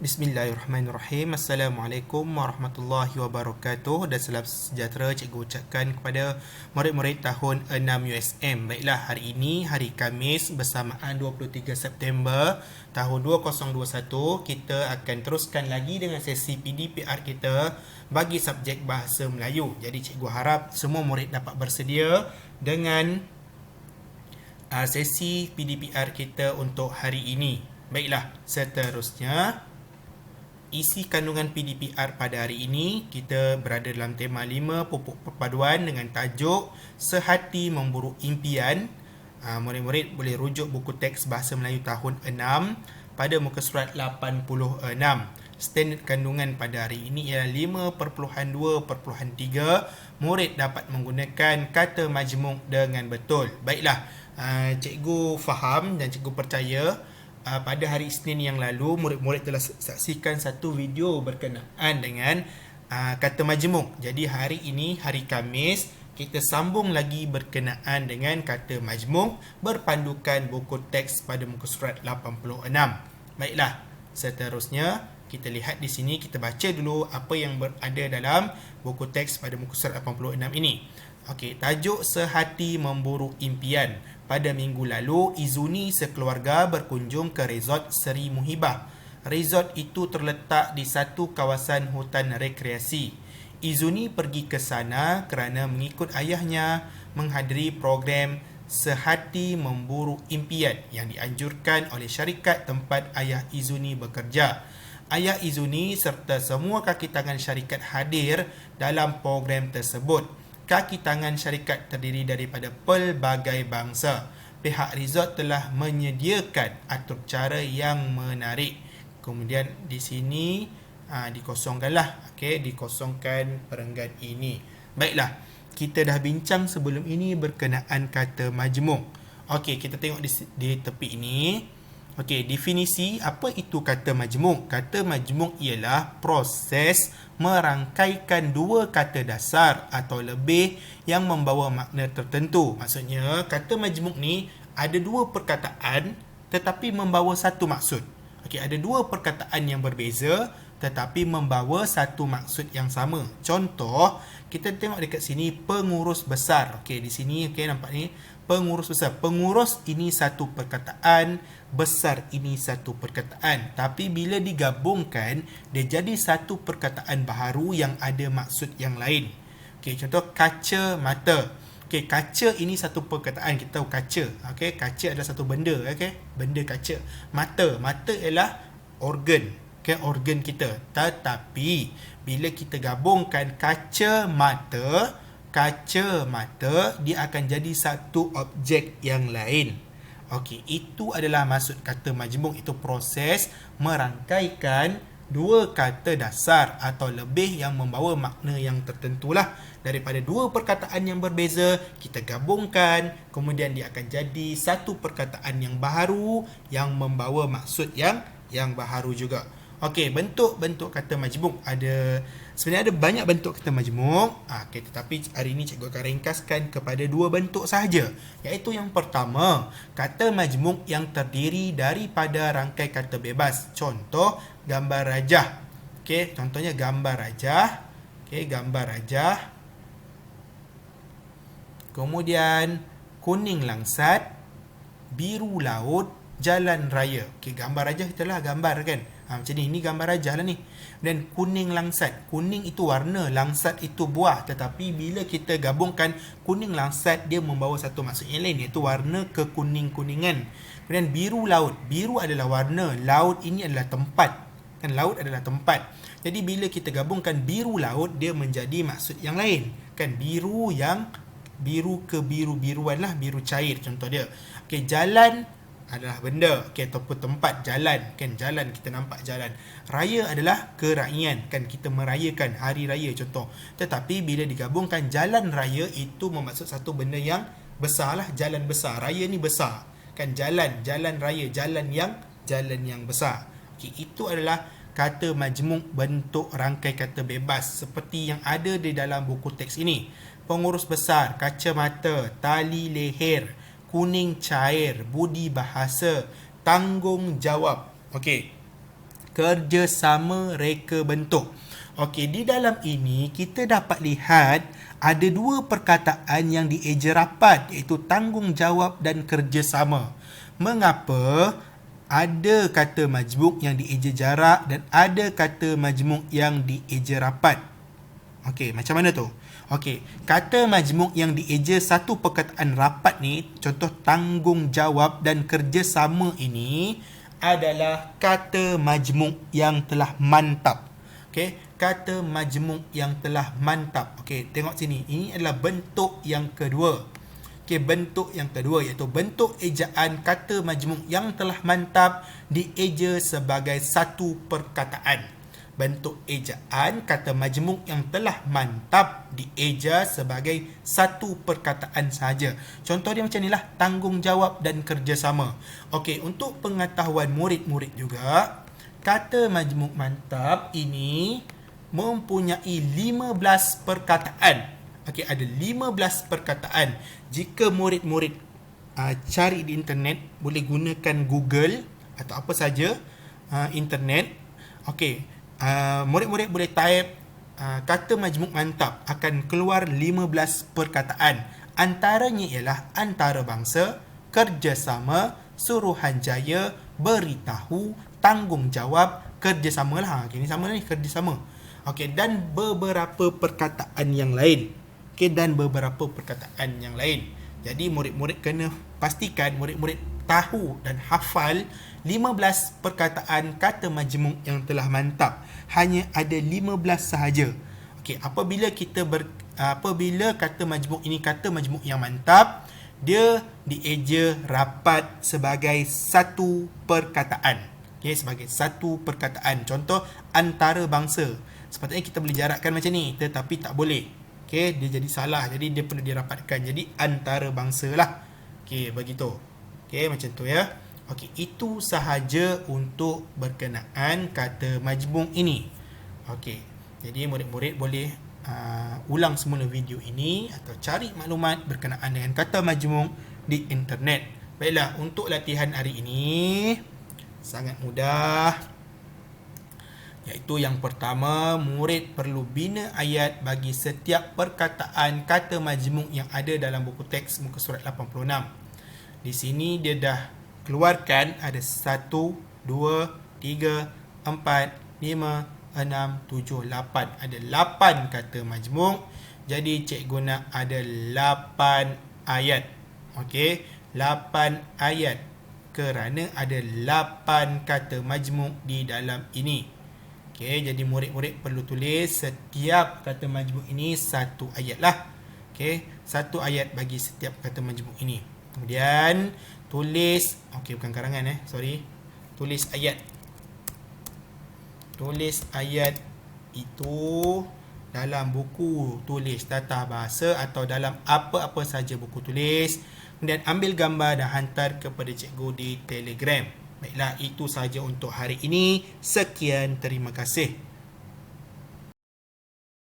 Bismillahirrahmanirrahim. Assalamualaikum warahmatullahi wabarakatuh dan salam sejahtera cikgu ucapkan kepada murid-murid tahun 6 USM. Baiklah, hari ini hari Khamis bersamaan 23 September tahun 2021, kita akan teruskan lagi dengan sesi PDPR kita bagi subjek Bahasa Melayu. Jadi cikgu harap semua murid dapat bersedia dengan sesi PDPR kita untuk hari ini. Baiklah, seterusnya isi kandungan PDPR pada hari ini, kita berada dalam tema 5 pupuk perpaduan dengan tajuk Sehati Memburu Impian. Murid-murid boleh rujuk buku teks Bahasa Melayu tahun 6 pada muka surat 86. Standard kandungan pada hari ini ialah 5.2.3. Murid dapat menggunakan kata majmuk dengan betul. Baiklah, cikgu faham dan cikgu percaya pada hari Isnin yang lalu murid-murid telah saksikan satu video berkenaan dengan kata majmuk. Jadi hari ini hari Khamis kita sambung lagi berkenaan dengan kata majmuk berpandukan buku teks pada muka surat 86. Baiklah, seterusnya kita lihat di sini, kita baca dulu apa yang berada dalam buku teks pada muka surat 86 ini. Okey, tajuk Sehati Memburu Impian. Pada minggu lalu, Izuni sekeluarga berkunjung ke resort Seri Muhibah. Resort itu terletak di satu kawasan hutan rekreasi. Izuni pergi ke sana kerana mengikut ayahnya menghadiri program Sehati Memburu Impian yang dianjurkan oleh syarikat tempat ayah Izuni bekerja. Ayah Izuni serta semua kaki tangan syarikat hadir dalam program tersebut. Kaki tangan syarikat terdiri daripada pelbagai bangsa. Pihak resort telah menyediakan atur cara yang menarik. Kemudian di sini dikosongkanlah. Okey, dikosongkan perenggan ini. Baiklah, kita dah bincang sebelum ini berkenaan kata majmuk. Okey, kita tengok di tepi ini. Okey, definisi apa itu kata majmuk? Kata majmuk ialah proses merangkaikan dua kata dasar atau lebih yang membawa makna tertentu. Maksudnya, kata majmuk ni ada dua perkataan tetapi membawa satu maksud. Okey, ada dua perkataan yang berbeza tetapi membawa satu maksud yang sama. Contoh, kita tengok dekat sini pengurus besar. Okey, di sini nampak ni pengurus besar. Pengurus ini satu perkataan, besar ini satu perkataan. Tapi bila digabungkan, dia jadi satu perkataan baharu yang ada maksud yang lain. Okey, contoh kaca mata. Okey, kaca ini satu perkataan, kita tahu kaca. Okey, kaca adalah satu benda, okey, benda kaca. Mata ialah organ, okey, organ kita. Tetapi bila kita gabungkan kaca mata, dia akan jadi satu objek yang lain. Okey, itu adalah maksud kata majmuk. Itu proses merangkaikan dua kata dasar atau lebih yang membawa makna yang tertentulah. Daripada dua perkataan yang berbeza, kita gabungkan, kemudian dia akan jadi satu perkataan yang baharu yang membawa maksud yang baharu juga. Okey, bentuk-bentuk kata majmuk sebenarnya ada banyak bentuk kata majmuk. Okey, tetapi hari ini cikgu akan ringkaskan kepada dua bentuk sahaja. Iaitu yang pertama, kata majmuk yang terdiri daripada rangkai kata bebas. Contoh, gambar rajah. Okey, contohnya gambar rajah. Okey, gambar rajah. Kemudian kuning langsat, biru laut, jalan raya. Okey, gambar rajah itulah gambar kan. Macam ni gambar rajah lah ni. Dan kuning langsat, kuning itu warna, langsat itu buah. Tetapi bila kita gabungkan kuning langsat, dia membawa satu maksud yang lain, iaitu warna kekuning-kuningan. Kemudian biru laut, biru adalah warna, laut ini adalah tempat. Kan, laut adalah tempat. Jadi bila kita gabungkan biru laut, dia menjadi maksud yang lain. Kan, biru kebiru-biruan lah, biru cair contoh dia. Okey, jalan adalah benda, okay, ataupun tempat, jalan, kan, jalan, kita nampak jalan. Raya adalah kerayian, kan, kita merayakan hari raya contoh. Tetapi bila digabungkan jalan raya, itu memaksud satu benda yang besar lah, jalan besar. Raya ni besar, kan, jalan raya, jalan yang besar. Okay, itu adalah kata majmuk bentuk rangkai kata bebas seperti yang ada di dalam buku teks ini. Pengurus besar, kacamata, tali leher, kuning cair, budi bahasa, tanggungjawab. Okey. Kerjasama reka bentuk. Okey, di dalam ini kita dapat lihat ada dua perkataan yang dieja rapat, iaitu tanggungjawab dan kerjasama. Mengapa? Ada kata majmuk yang dieja jarak dan ada kata majmuk yang dieja rapat. Okey, macam mana tu? Okey, kata majmuk yang dieja satu perkataan rapat ni, contoh tanggungjawab dan kerjasama ini adalah kata majmuk yang telah mantap. Okey, kata majmuk yang telah mantap. Okey, tengok sini. Ini adalah bentuk yang kedua. Okey, bentuk yang kedua iaitu bentuk ejaan kata majmuk yang telah mantap dieja sebagai satu perkataan. Bentuk ejaan kata majmuk yang telah mantap dieja sebagai satu perkataan sahaja. Contoh dia macam inilah, tanggungjawab dan kerjasama. Okey, untuk pengetahuan murid-murid juga, kata majmuk mantap ini mempunyai 15 perkataan. Okey, ada 15 perkataan. Jika murid-murid cari di internet, boleh gunakan Google atau apa saja internet. Okey, murid-murid boleh type kata majmuk mantap, akan keluar 15 perkataan. Antaranya ialah antarabangsa, kerjasama, suruhanjaya, beritahu, tanggungjawab, kerjasama lah. Ini sama ni, kerjasama. Okey, dan beberapa perkataan yang lain. Okey, dan beberapa perkataan yang lain. Jadi murid-murid kena pastikan murid-murid tahu dan hafal 15 perkataan kata majmuk yang telah mantap. Hanya ada 15 sahaja. Okey, apabila kata majmuk ini kata majmuk yang mantap, dia dieja rapat sebagai satu perkataan. Okey, sebagai satu perkataan. Contoh antarabangsa. Sepatutnya kita boleh jarakkan macam ni, tetapi tak boleh. Okey, dia jadi salah. Jadi dia perlu dirapatkan. Jadi antarabangsa lah. Okey, begitu. Okey, macam tu ya. Okey, itu sahaja untuk berkenaan kata majmuk ini. Okey, jadi murid-murid boleh ulang semula video ini atau cari maklumat berkenaan dengan kata majmuk di internet. Baiklah, untuk latihan hari ini sangat mudah. Iaitu yang pertama, murid perlu bina ayat bagi setiap perkataan kata majmuk yang ada dalam buku teks muka surat 86. Di sini dia dah keluarkan ada 1, 2, 3, 4, 5, 6, 7, 8. Ada 8 kata majmuk. Jadi cikgu nak ada 8 ayat. Okey, 8 ayat kerana ada 8 kata majmuk di dalam ini. Okey, jadi murid-murid perlu tulis setiap kata majmuk ini satu ayat lah. Okey, satu ayat bagi setiap kata majmuk ini. Kemudian tulis, okey bukan karangan sorry. Tulis ayat. Tulis ayat itu dalam buku tulis tata bahasa atau dalam apa-apa saja buku tulis. Kemudian ambil gambar dan hantar kepada cikgu di Telegram. Baiklah, itu sahaja untuk hari ini. Sekian, terima kasih.